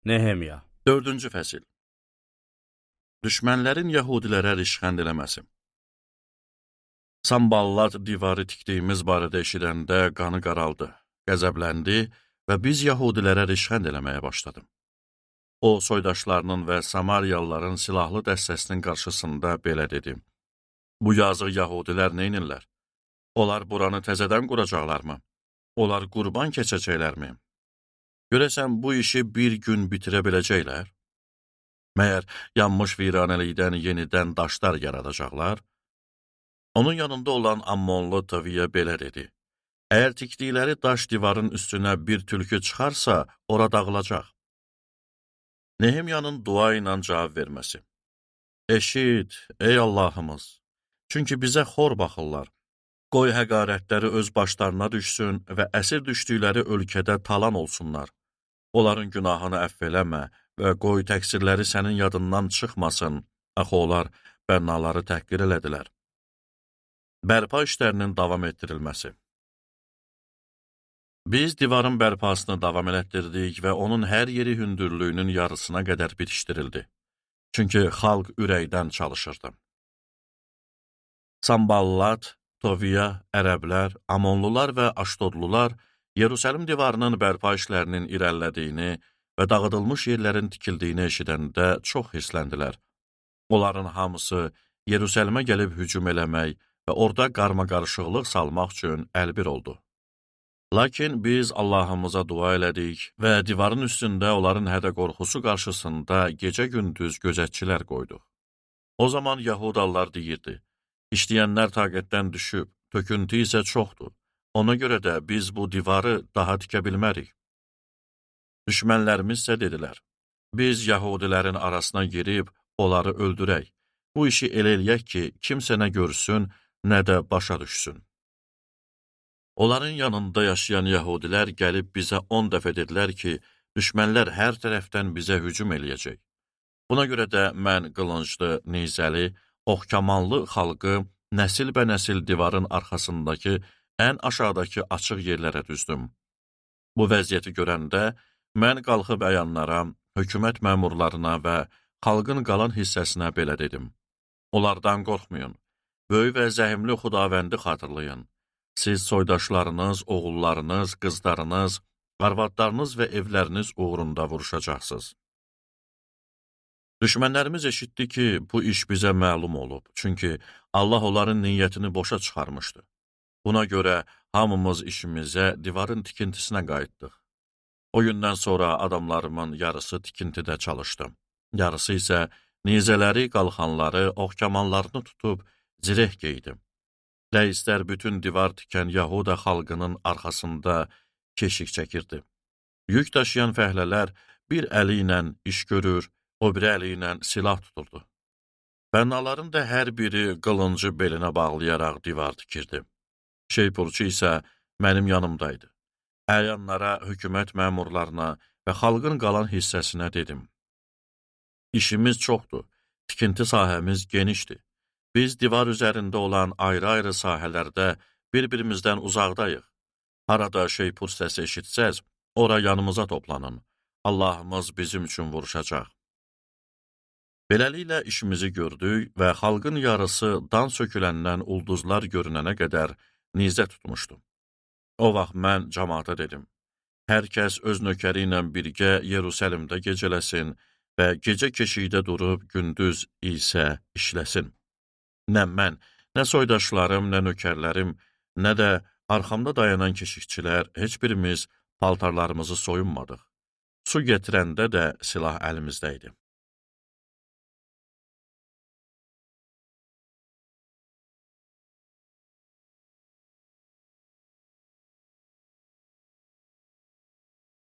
Nehemya 4-cü fəsil. Düşmənlərin yəhudilərə rişxənd eləməsi. Sanballat divarı tikdiyimiz barədə eşidəndə qanı qaraldı, qəzəbləndi və biz yəhudilərə rişxənd eləməyə başladı. O, soydaşlarının və Samariyalıların silahlı dəstəsinin qarşısında belə dedi: Bu yazıq yəhudilər neynirlər? Onlar buranı təzədən quracaqlarmı? Onlar qurban keçəcəklərmi? Görəsən bu işi bir gün bitirə biləcəklər? Məyər yanmış viranəlikdən yenidən daşlar yaradacaqlar? Onun yanında olan Ammonlu Toviyə belə dedi: Əgər tikdikləri daş divarın üstünə bir tülkü çıxarsa, ora dağılacaq. Nehemyanın dua ilə cavab verməsi. Eşit, ey Allahımız! Çünki bizə xor baxırlar. Qoy həqarətləri öz başlarına düşsün və əsir düşdükləri ölkədə talan olsunlar. Onların günahını əfv eləmə və qoy təqsirləri sənin yadından çıxmasın. Axı onlar bənnaları təhqir elədilər. Bərpa işlərinin davam etdirilməsi. Biz divarın bərpasını davam elətdirdik və onun hər yeri hündürlüyünün yarısına qədər bitişdirildi. Çünki xalq ürəkdən çalışırdı. Sanballat, Toviya, Ərəblər, Amonlular və Aşdodlular Yerusəlim divarının bərpa işlərinin irəlilədiyini və dağıdılmış yerlərin tikildiyini eşidəndə çox hissləndilər. Onların hamısı Yerusəlimə gəlib hücum eləmək və orada qarmaqarışıqlıq salmaq üçün əlbir oldu. Lakin biz Allahımıza dua elədik və divarın üstündə onların hədə qorxusu qarşısında gecə-gündüz gözətçilər qoyduq. O zaman Yahudalılar deyirdi: İşləyənlər taqətdən düşüb, töküntü isə çoxdur. Ona görə də biz bu divarı daha tikə bilmərik. Düşmənlərimiz isə dedilər: Biz Yahudilərin arasına girib, onları öldürək. Bu işi elə eləyək ki, kimsə nə görsün, nə də başa düşsün. Onların yanında yaşayan Yahudilər gəlib bizə 10 dəfə dedilər ki, düşmənlər hər tərəfdən bizə hücum eləyəcək. Buna görə də mən qılınclı, nizəli, oxkamanlı xalqı nəsil-bənəsil divarın arxasındakı ən aşağıdakı açıq yerlərə düzdüm. Bu vəziyyəti görəndə mən qalxıb əyanlara, hökumət məmurlarına və xalqın qalan hissəsinə belə dedim: Onlardan qorxmayın, böyük və zəhimli Xudavəndi xatırlayın. Siz soydaşlarınız, oğullarınız, qızlarınız, arvadlarınız və evləriniz uğrunda vuruşacaqsınız. Düşmənlərimiz eşitdi ki, bu iş bizə məlum olub, çünki Allah onların niyyətini boşa çıxarmışdı. Buna görə hamımız işimizə, divarın tikintisinə qayıtdıq. O gündən sonra adamlarımın yarısı tikintidə çalışdı. Yarısı isə nizələri, qalxanları, oxkamanlarını tutub zireh geydi. Rəislər bütün divar tikən Yahuda xalqının arxasında keşik çəkirdi. Yük daşıyan fəhlələr bir əli ilə iş görür, o biri əli ilə silah tuturdu. Bənnaların da hər biri qılıncı belinə bağlayaraq divar tikirdi. Şeypurçu isə mənim yanımdaydı. Əyanlara, hökumət məmurlarına və xalqın qalan hissəsinə dedim: İşimiz çoxdur, tikinti sahəmiz genişdir. Biz divar üzərində olan ayrı-ayrı sahələrdə bir-birimizdən uzaqdayıq. Harada şeypur səsi eşitsəz, ora yanımıza toplanın. Allahımız bizim üçün vuruşacaq. Beləliklə işimizi gördük və xalqın yarısı dan söküləndən ulduzlar görünənə qədər nizə tutmuşdu. O vaxt mən cəmaata dedim: Hər kəs öz nökəri ilə birgə Yerusəlimdə gecələsin və gecə keşikdə durub gündüz isə işləsin. Nə mən, nə soydaşlarım, nə nökərlərim, nə də arxamda dayanan keşikçilər heç birimiz paltarlarımızı soyunmadıq. Su gətirəndə də silah əlimizdəydi.